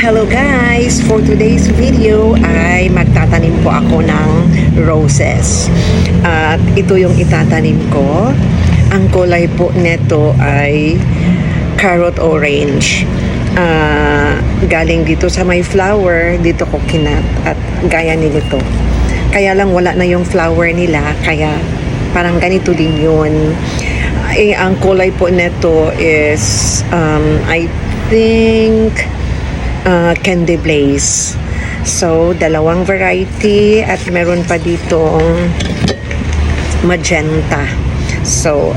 Hello guys! For today's video ay magtatanim po ako ng roses. At ito yung itatanim ko. Ang kulay po neto ay carrot orange. Galing dito sa may flower, dito ko kinat at gaya nito. Kaya lang wala na yung flower nila, kaya parang ganito din yun. Ang kulay po neto is I think Candy Blaze. So, dalawang variety at meron pa ditong magenta. So,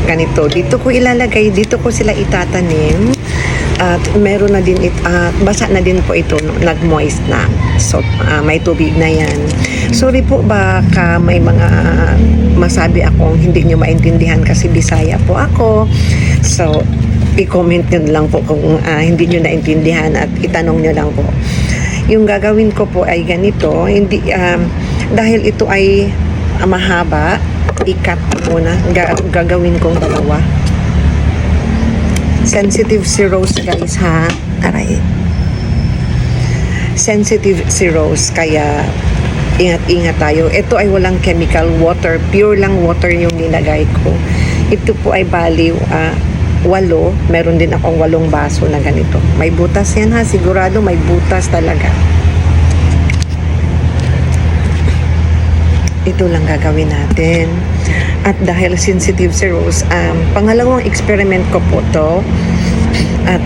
ganito. Dito ko ilalagay, dito ko sila itatanim. At meron na din, basa na din po ito, nag-moist na. So, may tubig na yan. Sorry po, baka may mga masabi akong hindi nyo maintindihan kasi Bisaya po ako. So, i-comment nyo lang po kung hindi nyo naintindihan at itanong nyo lang po. Yung gagawin ko po ay ganito, hindi, dahil ito ay mahaba, i-cut muna, gagawin kong dalawa. Sensitive si Rose guys ha, aray. Sensitive si Rose, kaya ingat-ingat tayo. Ito ay walang chemical, water, pure lang water yung nilagay ko. Ito po ay baliw, 8, meron din akong 8 baso na ganito. May butas yan ha, sigurado may butas talaga. Ito lang gagawin natin. At dahil sensitive si Rose, pangalawang experiment ko po to. At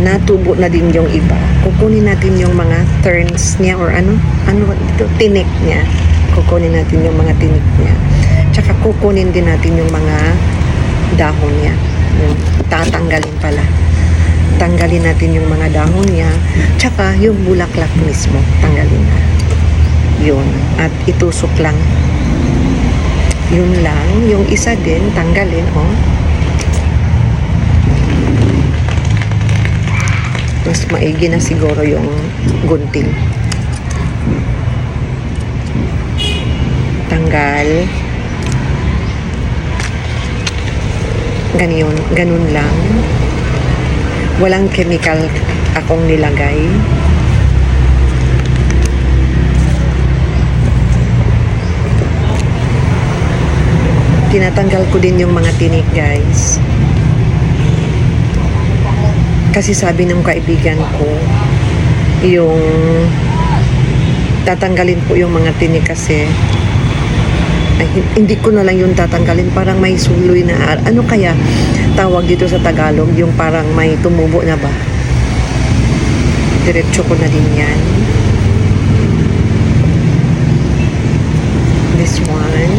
natubo na din yung iba. Kukunin natin yung mga turns niya or ano ito, tinik niya. Kukunin natin yung mga tinik niya. Tsaka kukunin din natin yung mga dahon niya. Tatanggalin pala. Tanggalin natin yung mga dahon niya. Tsaka yung bulaklak mismo. Tanggalin na. Yun. At itusok lang. Yun lang. Yung isa din, tanggalin. Oh. Mas maigi na siguro yung gunting. Tanggal. Ganun lang. Walang chemical akong nilagay. Tinatanggal ko din yung mga tinik guys. Kasi sabi ng kaibigan ko, yung tatanggalin po yung mga tinik kasi ay, hindi ko na lang yung tatanggalin, parang may suloy na ano kaya tawag dito sa Tagalog, yung parang may tumubo na ba, diretso ko na din yan. This one,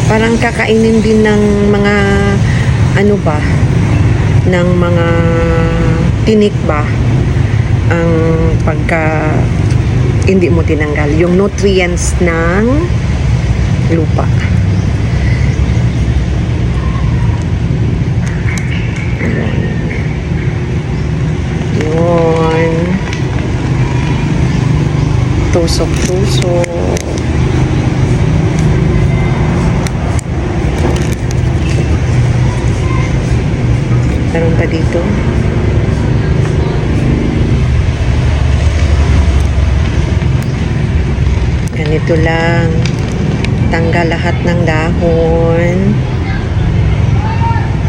parang kakainin din ng mga ano ba, ng mga tinik ba ang pagka hindi mo tinanggal yung nutrients ng lupa. Yun. Tusok-tusok. Meron pa dito. Ganito lang. Tanggal lahat ng dahon.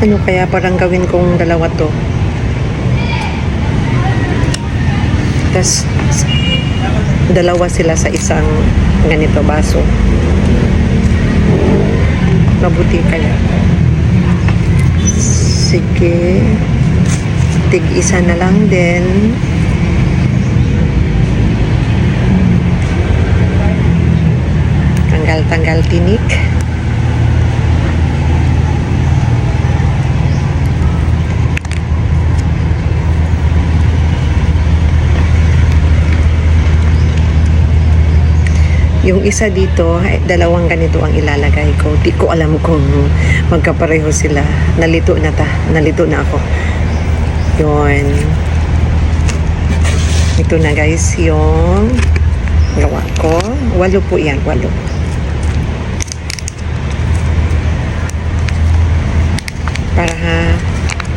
Ano kaya parang gawin kong dalawa to. Tapos dalawa sila sa isang ganito baso. Mabuti kaya. Sige. Tig-isa na lang din. Tanggal tinik. Yung isa dito, dalawang ganito ang ilalagay ko. Di ko alam kung magkapareho sila. Nalito na ako. Yun. Ito na guys, yung gawa ko. 8 po yan, 8. Para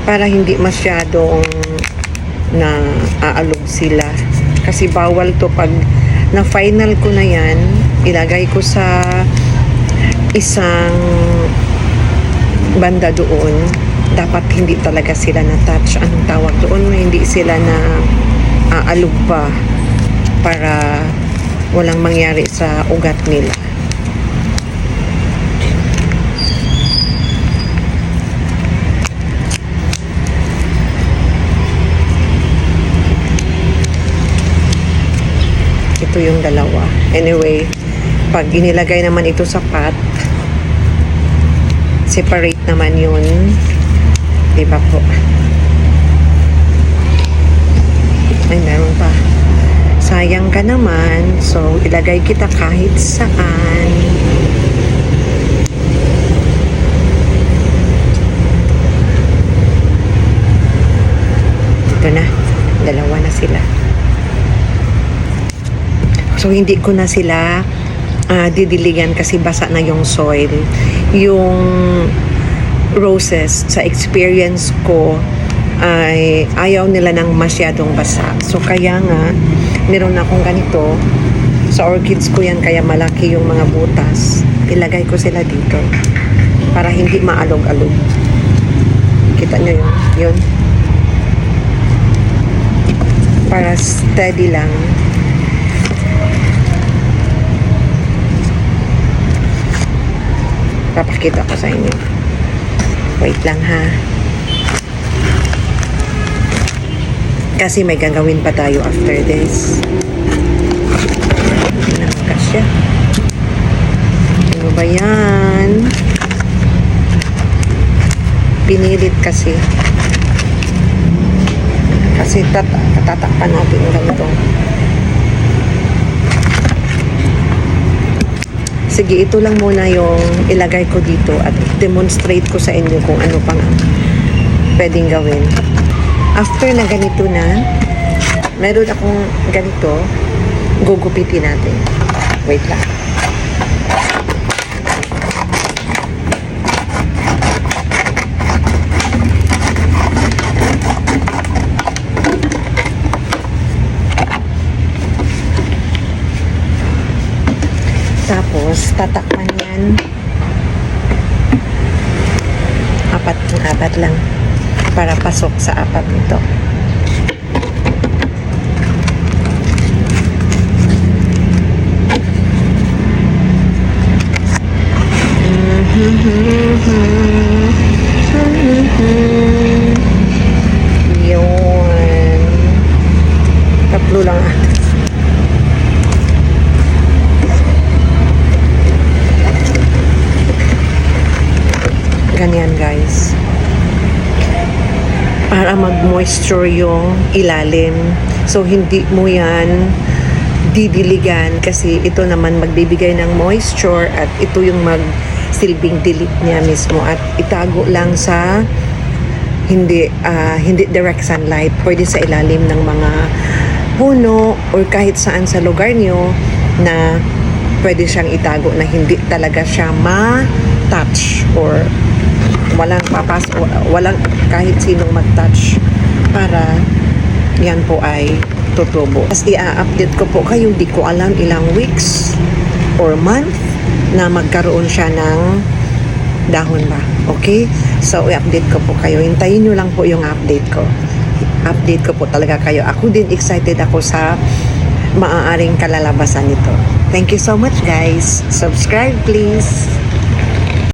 para hindi masyadong na aalog sila. Kasi bawal to pag na final ko na yan, ilagay ko sa isang banda doon, dapat hindi talaga sila na touch. Anong tawag doon? Hindi sila na aalog pa para walang mangyari sa ugat nila. Ito yung dalawa. Anyway, pag inilagay naman ito sa pot, separate naman yun. Diba po? Ay, meron pa. Sayang ka naman. So, ilagay kita kahit saan. Ito na. Dalawa na sila. So, hindi ko na sila didiligan kasi basa na yung soil. Yung roses, sa experience ko, ay ayaw nila ng masyadong basa. So, kaya nga, meron akong ganito. Sa orchids ko yan, kaya malaki yung mga butas. Ilagay ko sila dito para hindi maalog-alog. Kita nyo yun? Yun. Para steady lang. Papakita ko sa inyo. Wait lang ha. Kasi may gagawin pa tayo after this. Nakakas siya. Ano ba yan? Pinilit kasi. Kasi tatakpan natin ganito. Sige, ito lang muna yung ilagay ko dito at demonstrate ko sa inyo kung ano pang pwedeng gawin. After na ganito na, meron akong ganito, gugupitin natin. Wait lang. Tapos, tatakpan yan. Apat lang. Para pasok sa apat nito. Yun. Tatlo lang ganyan guys, para mag-moisture yung ilalim. So hindi mo yan didiligan kasi ito naman magbibigay ng moisture at ito yung magsilbing dilig niya mismo at itago lang sa hindi direct sunlight. Pwede sa ilalim ng mga puno or kahit saan sa lugar nyo na pwede siyang itago na hindi talaga siya ma-touch or walang kahit sinong mag-touch para yan po ay tutubo. Tapos i-update ko po kayo, di ko alam ilang weeks or month na magkaroon siya ng dahon ba. Okay? So i-update ko po kayo. Hintayin nyo lang po yung update ko. Update ko po talaga kayo. Ako din excited ako sa maaaring kalalabasan nito. Thank you so much guys. Subscribe please.